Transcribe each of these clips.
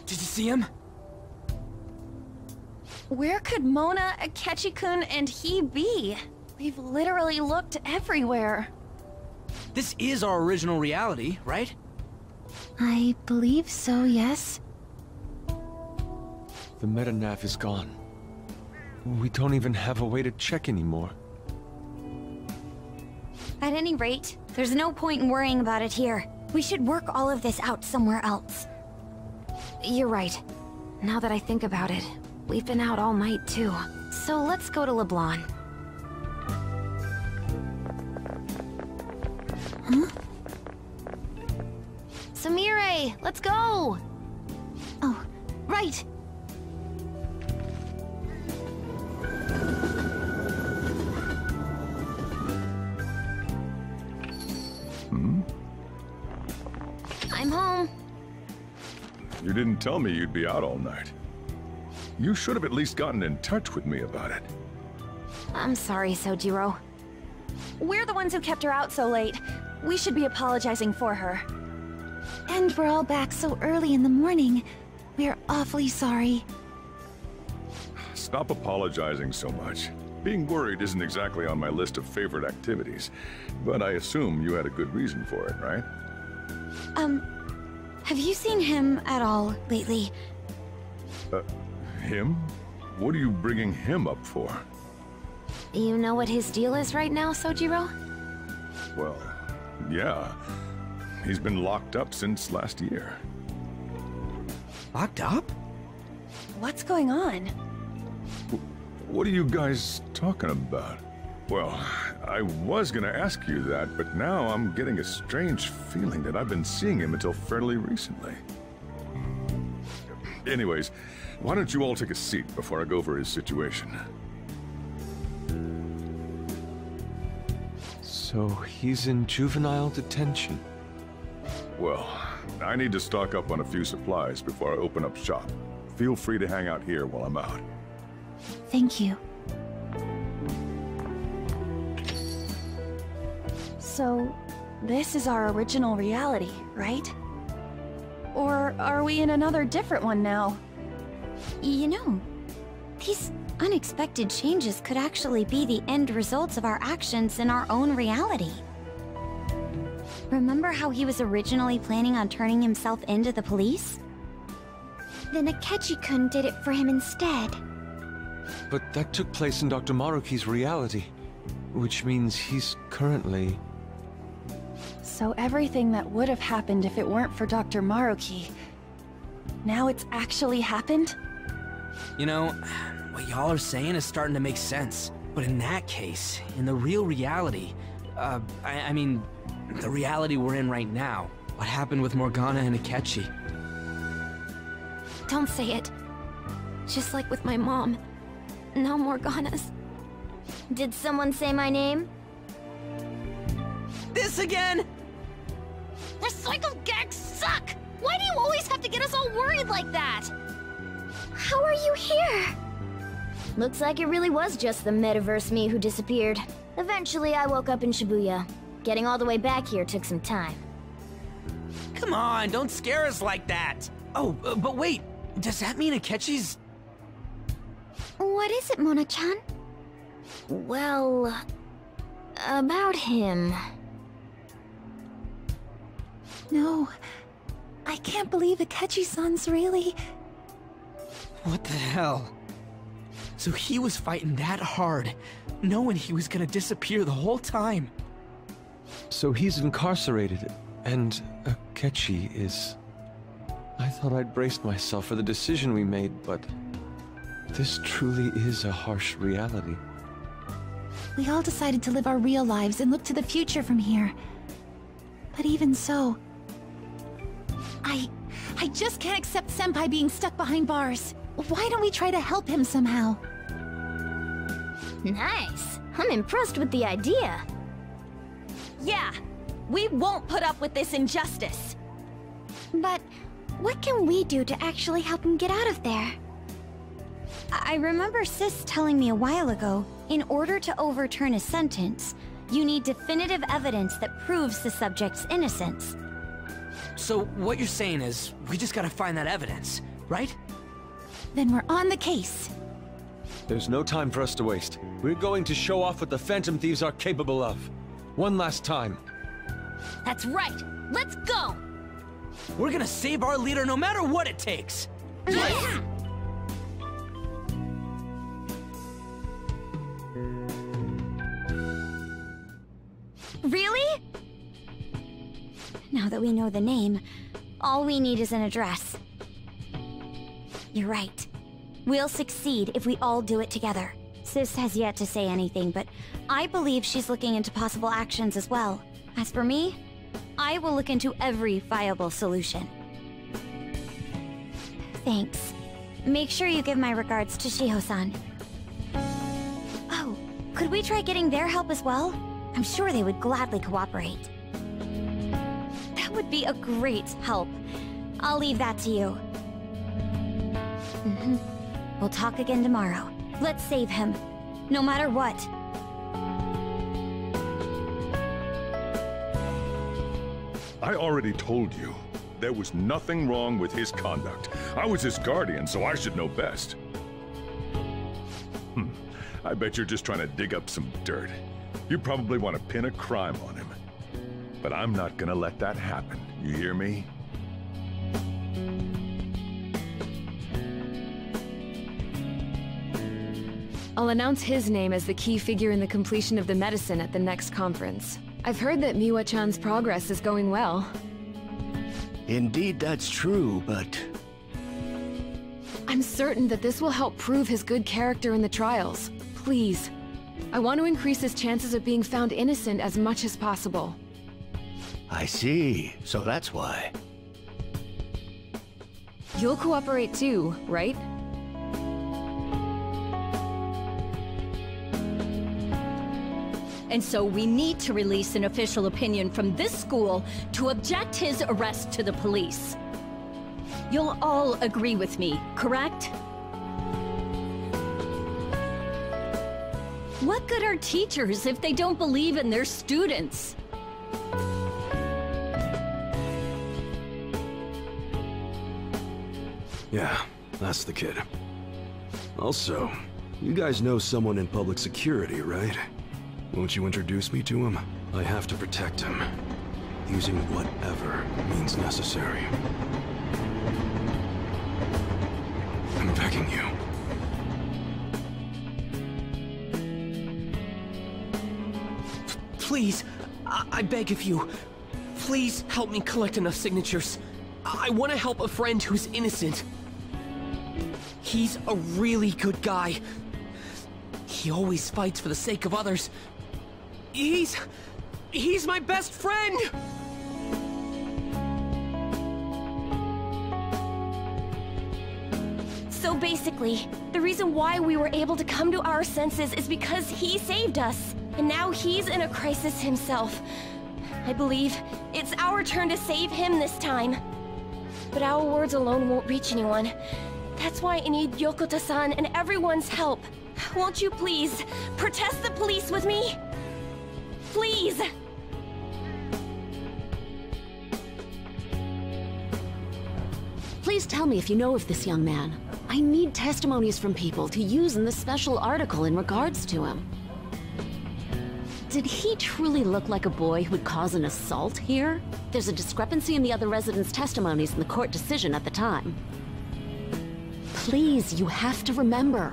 Did you see him? Where could Mona, Akechi-kun, and he be? We've literally looked everywhere. This is our original reality, right? I believe so, yes. The metanav is gone. We don't even have a way to check anymore. At any rate, there's no point in worrying about it here. We should work all of this out somewhere else. You're right. Now that I think about it, we've been out all night too. So let's go to LeBlanc. Huh? Sumie, let's go! Oh, right! I'm home. You didn't tell me you'd be out all night. You should have at least gotten in touch with me about it. I'm sorry, Sojiro. We're the ones who kept her out so late. We should be apologizing for her. And we're all back so early in the morning. We're awfully sorry. Stop apologizing so much. Being worried isn't exactly on my list of favorite activities, but I assume you had a good reason for it, right? Have you seen him at all lately? Him? What are you bringing him up for? You know what his deal is right now, Sojiro? Well, yeah. He's been locked up since last year. Locked up? What's going on? What are you guys talking about? Well, I was gonna ask you that, but now I'm getting a strange feeling that I've been seeing him until fairly recently. Anyways, why don't you all take a seat before I go over his situation? So he's in juvenile detention. Well, I need to stock up on a few supplies before I open up shop. Feel free to hang out here while I'm out. Thank you. So, this is our original reality, right? Or are we in another different one now? You know, these unexpected changes could actually be the end results of our actions in our own reality. Remember how he was originally planning on turning himself into the police? Then Akechi-kun did it for him instead. But that took place in Dr. Maruki's reality, which means he's currently... So everything that would have happened if it weren't for Dr. Maruki, now it's actually happened? You know, what y'all are saying is starting to make sense. But in that case, in the real reality, I mean, the reality we're in right now, what happened with Morgana and Akechi? Don't say it. Just like with my mom. Now Morgana's. Did someone say my name? This again? Recycled gags suck! Why do you always have to get us all worried like that? How are you here? Looks like it really was just the metaverse me who disappeared. Eventually, I woke up in Shibuya. Getting all the way back here took some time. Come on, don't scare us like that! Oh, but wait, does that mean Akechi's... What is it, Mona-chan? Well... about him... No. I can't believe Akechi-san's really... What the hell? So he was fighting that hard, knowing he was gonna disappear the whole time. So he's incarcerated, and Akechi is... I thought I'd braced myself for the decision we made, but... this truly is a harsh reality. We all decided to live our real lives and look to the future from here. But even so... I just can't accept Senpai being stuck behind bars. Why don't we try to help him somehow? Nice. I'm impressed with the idea. Yeah, we won't put up with this injustice. But what can we do to actually help him get out of there? I remember Sis telling me a while ago, in order to overturn a sentence, You need definitive evidence that proves the subject's innocence. So what you're saying is, we just gotta find that evidence, right? Then we're on the case. There's no time for us to waste. We're going to show off what the Phantom Thieves are capable of. One last time. That's right! Let's go! We're gonna save our leader no matter what it takes! Yeah! Really? Now that we know the name, all we need is an address. You're right. We'll succeed if we all do it together. Sis has yet to say anything, but I believe she's looking into possible actions as well. As for me, I will look into every viable solution. Thanks. Make sure you give my regards to Shiho-san. Oh, could we try getting their help as well? I'm sure they would gladly cooperate. That would be a great help. I'll leave that to you. We'll talk again tomorrow. Let's save him, no matter what. I already told you. There was nothing wrong with his conduct. I was his guardian, so I should know best. I bet you're just trying to dig up some dirt. You probably want to pin a crime on him. But I'm not gonna let that happen. You hear me? I'll announce his name as the key figure in the completion of the medicine at the next conference. I've heard that Miwa-chan's progress is going well. Indeed, that's true, but... I'm certain that this will help prove his good character in the trials. Please. I want to increase his chances of being found innocent as much as possible. I see. So that's why. You'll cooperate too, right? And so we need to release an official opinion from this school to object his arrest to the police. You'll all agree with me, correct? What good are teachers if they don't believe in their students? Yeah, that's the kid. Also, you guys know someone in public security, right? Won't you introduce me to him? I have to protect him, using whatever means necessary. I'm begging you. Please, I beg of you, please help me collect enough signatures. I want to help a friend who's innocent. He's a really good guy. He always fights for the sake of others. He's my best friend! So basically, the reason why we were able to come to our senses is because he saved us. And now he's in a crisis himself. I believe it's our turn to save him this time. But our words alone won't reach anyone. That's why I need Yokota-san and everyone's help. Won't you please protest the police with me? Please! Please tell me if you know of this young man. I need testimonies from people to use in this special article in regards to him. Did he truly look like a boy who would cause an assault here? There's a discrepancy in the other residents' testimonies in the court decision at the time. Please, you have to remember.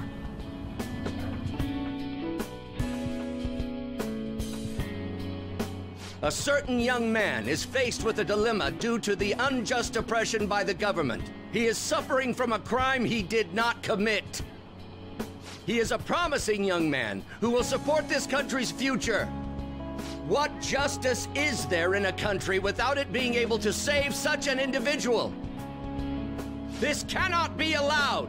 A certain young man is faced with a dilemma due to the unjust oppression by the government. He is suffering from a crime he did not commit. He is a promising young man who will support this country's future. What justice is there in a country without it being able to save such an individual? This cannot be allowed!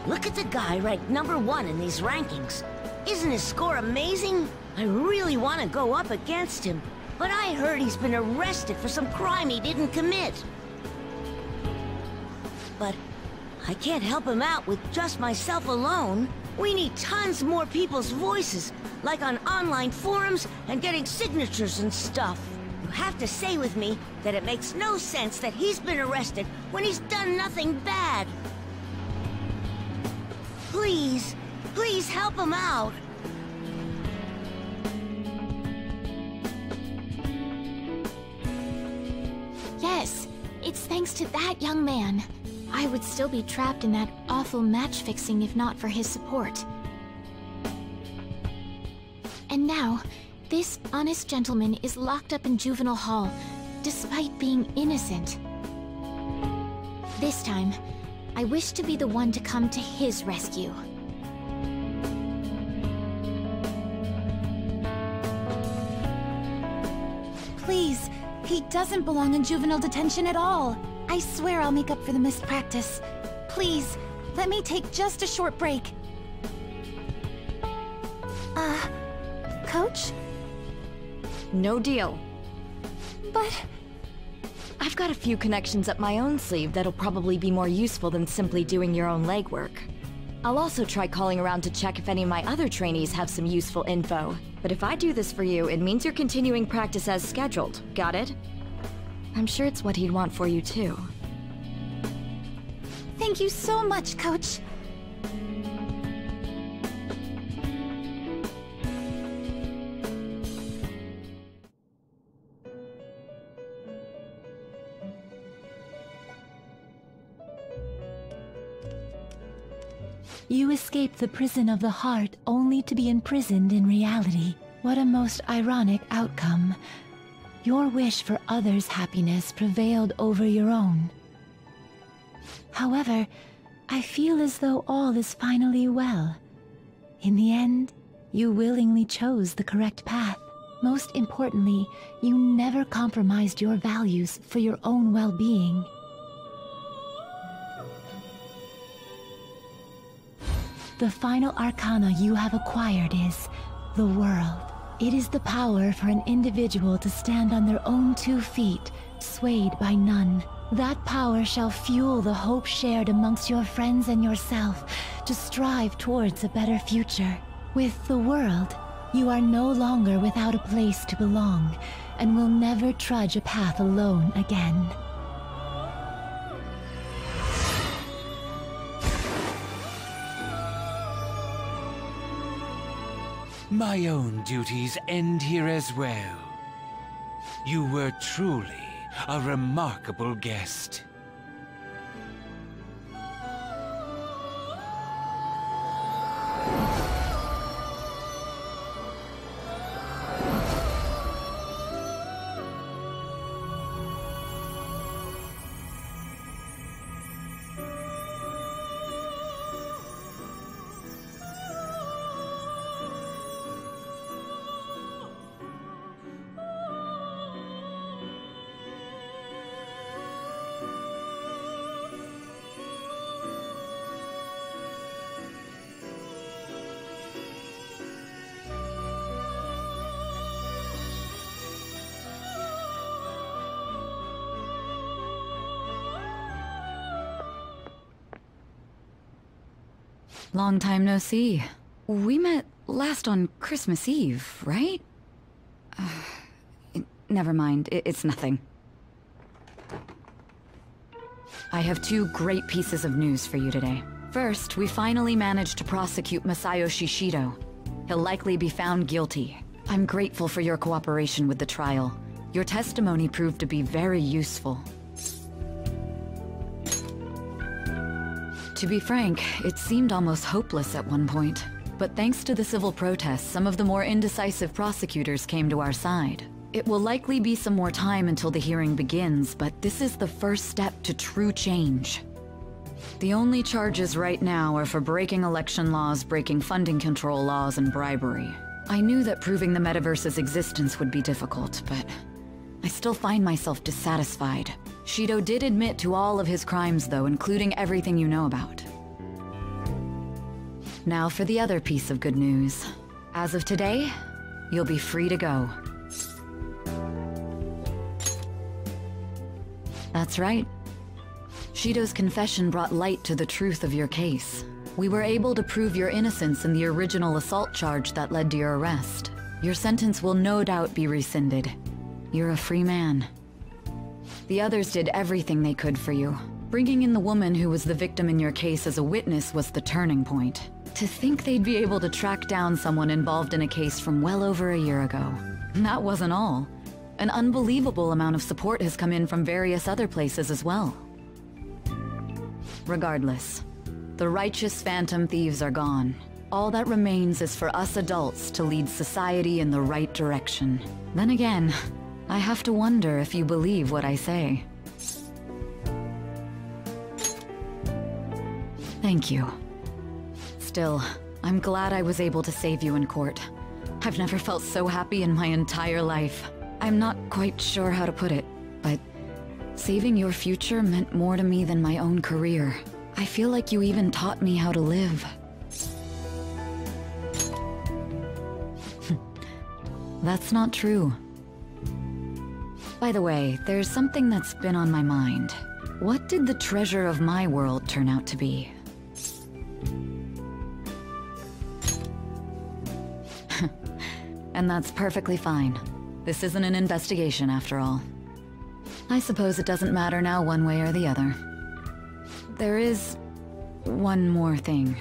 Look at the guy ranked #1 in these rankings. Isn't his score amazing? I really want to go up against him, but I heard he's been arrested for some crime he didn't commit. But I can't help him out with just myself alone. We need tons more people's voices, like on online forums and getting signatures and stuff. You have to say with me that it makes no sense that he's been arrested when he's done nothing bad. Please, please help him out. Yes, it's thanks to that young man. I would still be trapped in that awful match-fixing if not for his support. And now, this honest gentleman is locked up in juvenile hall, despite being innocent. This time, I wish to be the one to come to his rescue. Please, he doesn't belong in juvenile detention at all. I swear I'll make up for the missed practice. Please, let me take just a short break. Coach? No deal. But... I've got a few connections up my own sleeve that'll probably be more useful than simply doing your own legwork. I'll also try calling around to check if any of my other trainees have some useful info. But if I do this for you, it means you're continuing practice as scheduled. Got it? I'm sure it's what he'd want for you too. Thank you so much, Coach. You escape the prison of the heart only to be imprisoned in reality. What a most ironic outcome. Your wish for others' happiness prevailed over your own. However, I feel as though all is finally well. In the end, you willingly chose the correct path. Most importantly, you never compromised your values for your own well-being. The final arcana you have acquired is the world. It is the power for an individual to stand on their own 2 feet, swayed by none. That power shall fuel the hope shared amongst your friends and yourself to strive towards a better future. With the world, you are no longer without a place to belong, and will never trudge a path alone again. My own duties end here as well. You were truly a remarkable guest. Long time no see. We met last on Christmas Eve, right? Never mind, it's nothing. I have 2 great pieces of news for you today. First, we finally managed to prosecute Masayo Shishido. He'll likely be found guilty. I'm grateful for your cooperation with the trial. Your testimony proved to be very useful. To be frank, it seemed almost hopeless at one point. But thanks to the civil protests, some of the more indecisive prosecutors came to our side. It will likely be some more time until the hearing begins, but this is the first step to true change. The only charges right now are for breaking election laws, breaking funding control laws, and bribery. I knew that proving the metaverse's existence would be difficult, but I still find myself dissatisfied. Shido did admit to all of his crimes, though, including everything you know about. Now for the other piece of good news. As of today, you'll be free to go. That's right. Shido's confession brought light to the truth of your case. We were able to prove your innocence in the original assault charge that led to your arrest. Your sentence will no doubt be rescinded. You're a free man. The others did everything they could for you. Bringing in the woman who was the victim in your case as a witness was the turning point. To think they'd be able to track down someone involved in a case from well over a year ago. And that wasn't all. An unbelievable amount of support has come in from various other places as well. Regardless, the righteous phantom thieves are gone. All that remains is for us adults to lead society in the right direction. Then again, I have to wonder if you believe what I say. Thank you. Still, I'm glad I was able to save you in court. I've never felt so happy in my entire life. I'm not quite sure how to put it, but saving your future meant more to me than my own career. I feel like you even taught me how to live. That's not true. By the way, there's something that's been on my mind. What did the treasure of my world turn out to be? And that's perfectly fine. This isn't an investigation after all. I suppose it doesn't matter now one way or the other. There is one more thing.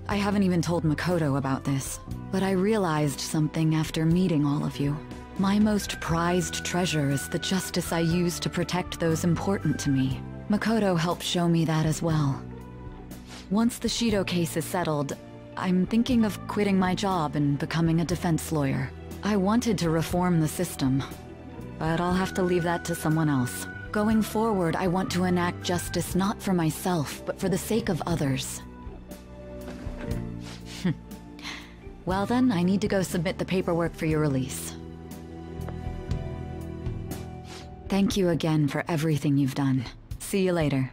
I haven't even told Makoto about this, but I realized something after meeting all of you. My most prized treasure is the justice I use to protect those important to me. Makoto helped show me that as well. Once the Shido case is settled, I'm thinking of quitting my job and becoming a defense lawyer. I wanted to reform the system, but I'll have to leave that to someone else. Going forward, I want to enact justice not for myself, but for the sake of others. Well then, I need to go submit the paperwork for your release. Thank you again for everything you've done. See you later.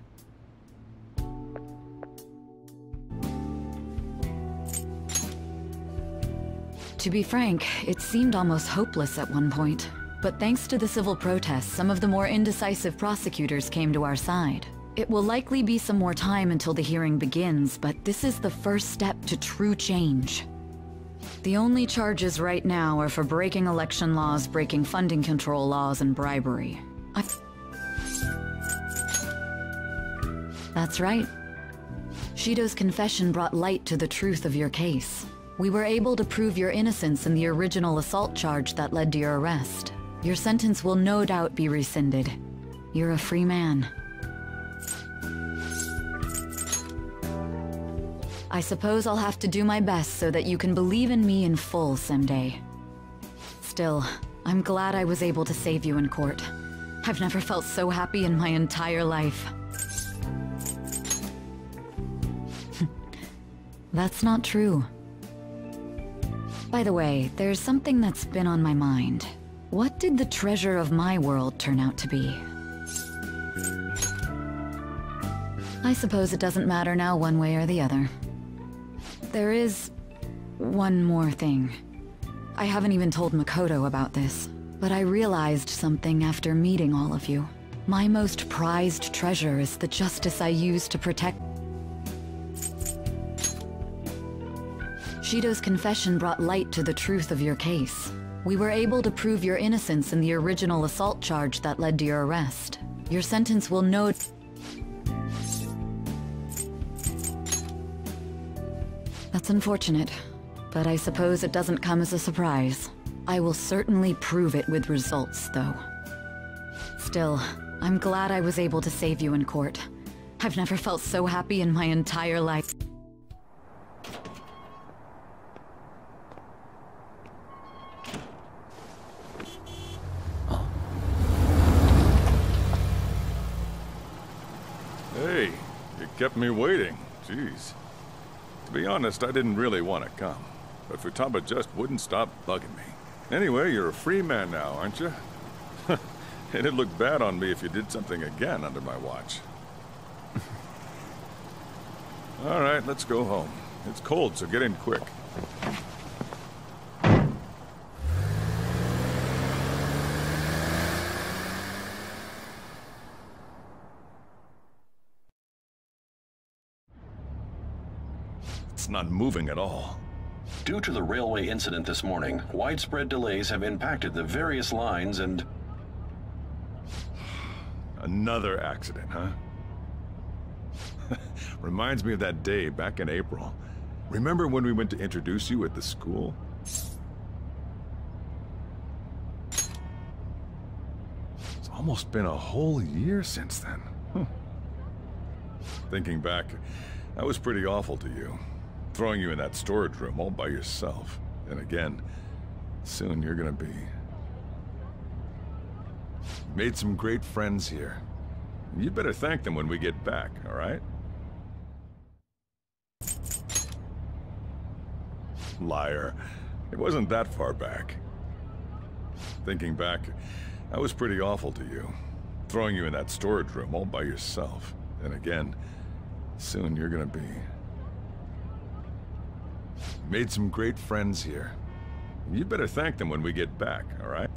To be frank, it seemed almost hopeless at one point. But thanks to the civil protests, some of the more indecisive prosecutors came to our side. It will likely be some more time until the hearing begins, but this is the first step to true change. The only charges right now are for breaking election laws, breaking funding control laws, and bribery. That's right. Shido's confession brought light to the truth of your case. We were able to prove your innocence in the original assault charge that led to your arrest. Your sentence will no doubt be rescinded. You're a free man. I suppose I'll have to do my best so that you can believe in me in full someday. Still, I'm glad I was able to save you in court. I've never felt so happy in my entire life. That's not true. By the way, there's something that's been on my mind. What did the treasure of my world turn out to be? I suppose it doesn't matter now one way or the other. There is one more thing. I haven't even told Makoto about this, but I realized something after meeting all of you. My most prized treasure is the justice I use to protect. Shido's confession brought light to the truth of your case. We were able to prove your innocence in the original assault charge that led to your arrest. Your sentence will no... That's unfortunate, but I suppose it doesn't come as a surprise. I will certainly prove it with results, though. Still, I'm glad I was able to save you in court. I've never felt so happy in my entire life. Hey, you kept me waiting. Jeez. To be honest, I didn't really want to come, but Futaba just wouldn't stop bugging me. Anyway, you're a free man now, aren't you? It'd look bad on me if you did something again under my watch. All right, let's go home. It's cold, so get in quick. It's not moving at all. Due to the railway incident this morning, widespread delays have impacted the various lines and... Another accident, huh? Reminds me of that day back in April. Remember when we went to introduce you at the school? It's almost been a whole year since then. Thinking back, I was pretty awful to you. Throwing you in that storage room all by yourself. And again, soon you're gonna be... Made some great friends here. You'd better thank them when we get back, all right? Liar. It wasn't that far back. Thinking back, I was pretty awful to you. Throwing you in that storage room all by yourself. And again, soon you're gonna be... Made some great friends here. You'd better thank them when we get back, all right?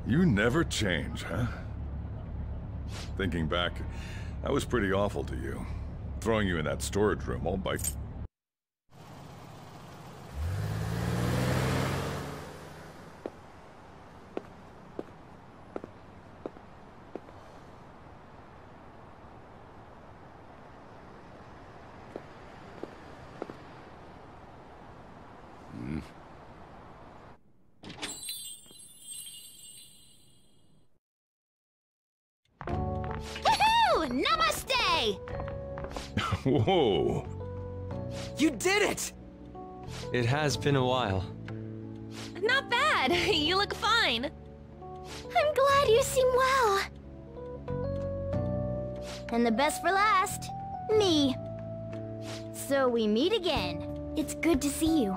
You never change, huh? Thinking back, I was pretty awful to you. Throwing you in that storage room all by... Namaste! Whoa! You did it! It has been a while. Not bad. You look fine. I'm glad you seem well. And the best for last, me. So we meet again. It's good to see you.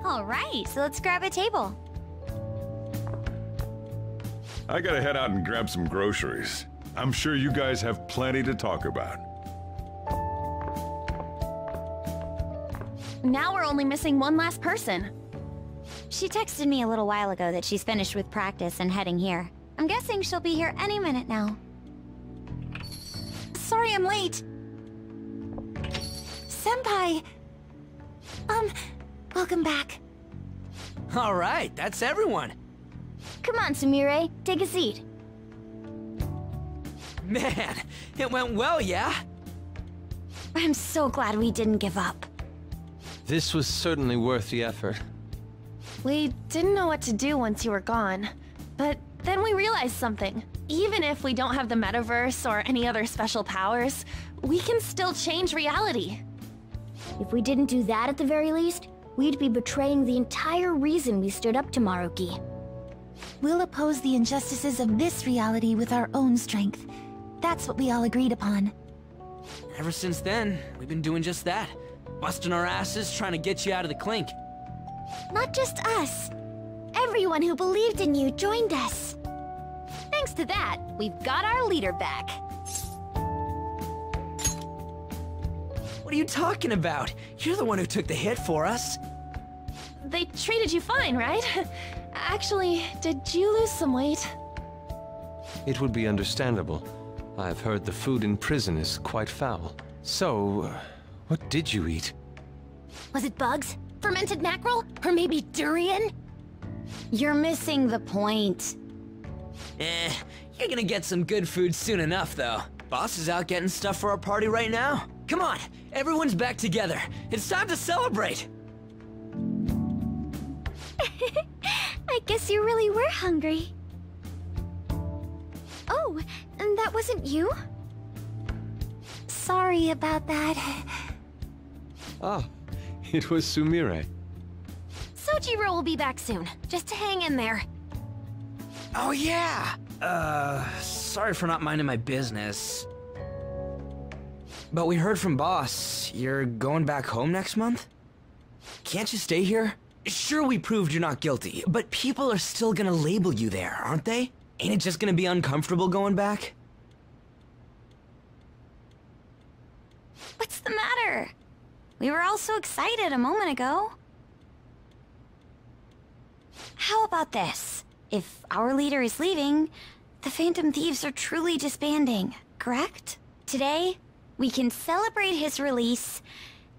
All right, so let's grab a table. I gotta head out and grab some groceries. I'm sure you guys have plenty to talk about. Now we're only missing one last person. She texted me a little while ago that she's finished with practice and heading here. I'm guessing she'll be here any minute now. Sorry I'm late. Senpai! Welcome back. All right, that's everyone. Come on, Sumire, take a seat. Man, it went well, yeah? I'm so glad we didn't give up. This was certainly worth the effort. We didn't know what to do once you were gone, but then we realized something. Even if we don't have the metaverse or any other special powers, we can still change reality. If we didn't do that at the very least, we'd be betraying the entire reason we stood up to Maruki. We'll oppose the injustices of this reality with our own strength. That's what we all agreed upon. Ever since then, we've been doing just that. Busting our asses trying to get you out of the clink. Not just us. Everyone who believed in you joined us. Thanks to that, we've got our leader back. What are you talking about? You're the one who took the hit for us. They treated you fine, right? Actually, did you lose some weight? It would be understandable. I've heard the food in prison is quite foul. So, what did you eat? Was it bugs? Fermented mackerel? Or maybe durian? You're missing the point. You're gonna get some good food soon enough, though. Boss is out getting stuff for our party right now. Come on, everyone's back together. It's time to celebrate. I guess you really were hungry. Oh, and that wasn't you? Sorry about that. Ah, it was Sumire. Sojiro will be back soon. Just hang in there. Oh yeah! Sorry for not minding my business. But we heard from Boss. You're going back home next month? Can't you stay here? Sure, we proved you're not guilty, but people are still gonna label you there, aren't they? Ain't it just gonna be uncomfortable going back? What's the matter? We were all so excited a moment ago. How about this? If our leader is leaving, the Phantom Thieves are truly disbanding, correct? Today, we can celebrate his release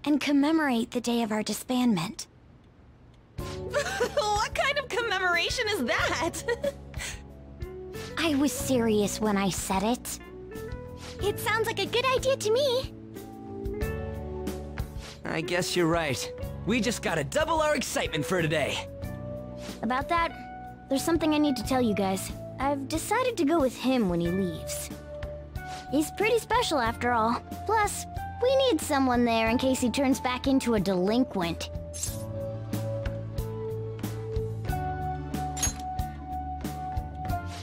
and commemorate the day of our disbandment. What kind of commemoration is that? I was serious when I said it. It sounds like a good idea to me. I guess you're right. We just gotta double our excitement for today. About that, there's something I need to tell you guys. I've decided to go with him when he leaves. He's pretty special after all. Plus, we need someone there in case he turns back into a delinquent.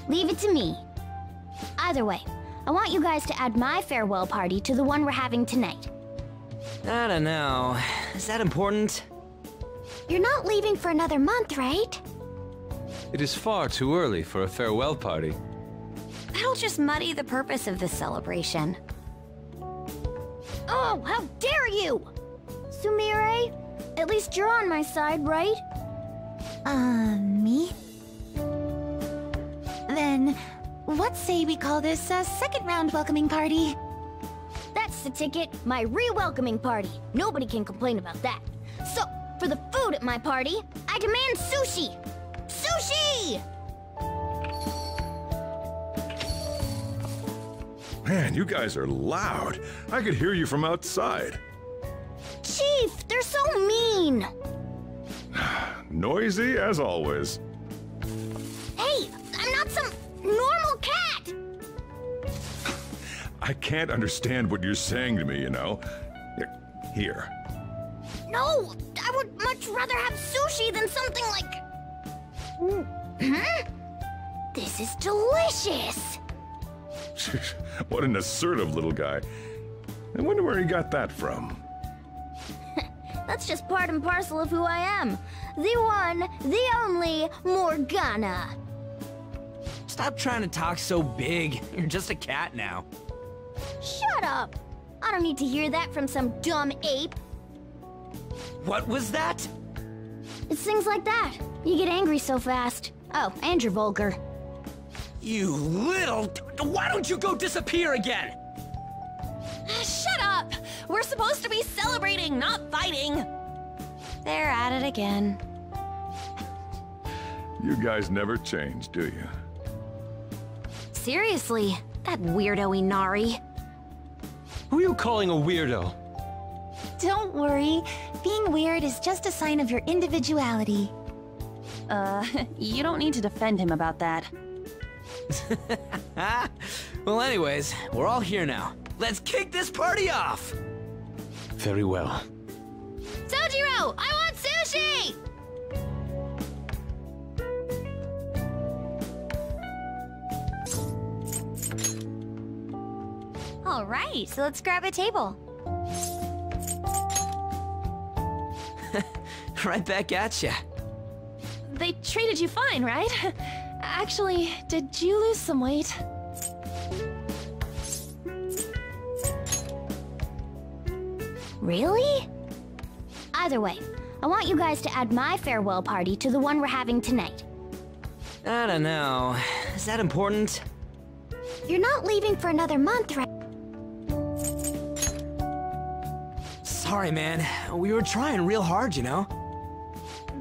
Leave it to me. Either way, I want you guys to add my farewell party to the one we're having tonight. I don't know. Is that important? You're not leaving for another month, right? It is far too early for a farewell party. That'll just muddy the purpose of this celebration. Oh, how dare you! Sumire, at least you're on my side, right? Me? Then, what say we call this a second round welcoming party? That's the ticket, my re-welcoming party. Nobody can complain about that. So, for the food at my party, I demand sushi! Sushi! Man, you guys are loud. I could hear you from outside. Chief, they're so mean! Noisy as always. Hey, I'm not some normal cat! I can't understand what you're saying to me, you know. Here. No, I would much rather have sushi than something like... This is delicious! What an assertive little guy. I wonder where he got that from. That's just part and parcel of who I am. The one, the only Morgana. Stop trying to talk so big. You're just a cat now. Shut up! I don't need to hear that from some dumb ape. What was that? It's things like that. You get angry so fast. Oh, and you're vulgar. You little... Why don't you go disappear again? Shut up! We're supposed to be celebrating, not fighting! They're at it again. You guys never change, do you? Seriously, that weirdo Inari. Who are you calling a weirdo? Don't worry. Being weird is just a sign of your individuality. You don't need to defend him about that. Well, anyways, we're all here now. Let's kick this party off! Very well. Sojiro, I want sushi! All right, so let's grab a table. Right back at ya. They treated you fine, right? Actually, did you lose some weight? Really? Either way, I want you guys to add my farewell party to the one we're having tonight. I don't know. Is that important? You're not leaving for another month, right? Sorry, man. We were trying real hard, you know?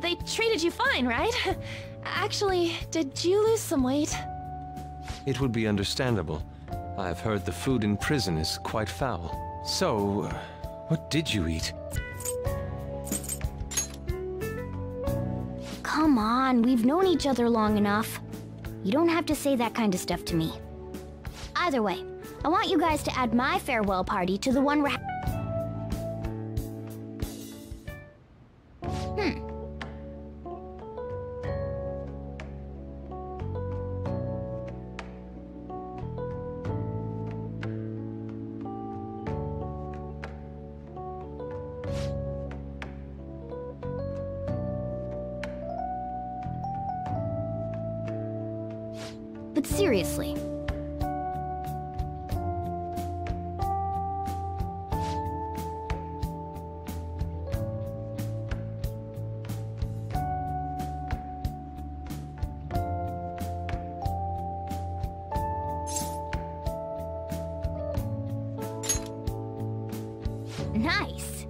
They treated you fine, right? Actually, did you lose some weight? It would be understandable. I've heard the food in prison is quite foul. So, what did you eat? Come on, we've known each other long enough. You don't have to say that kind of stuff to me. Either way, I want you guys to add my farewell party to the one we're But seriously. Nice.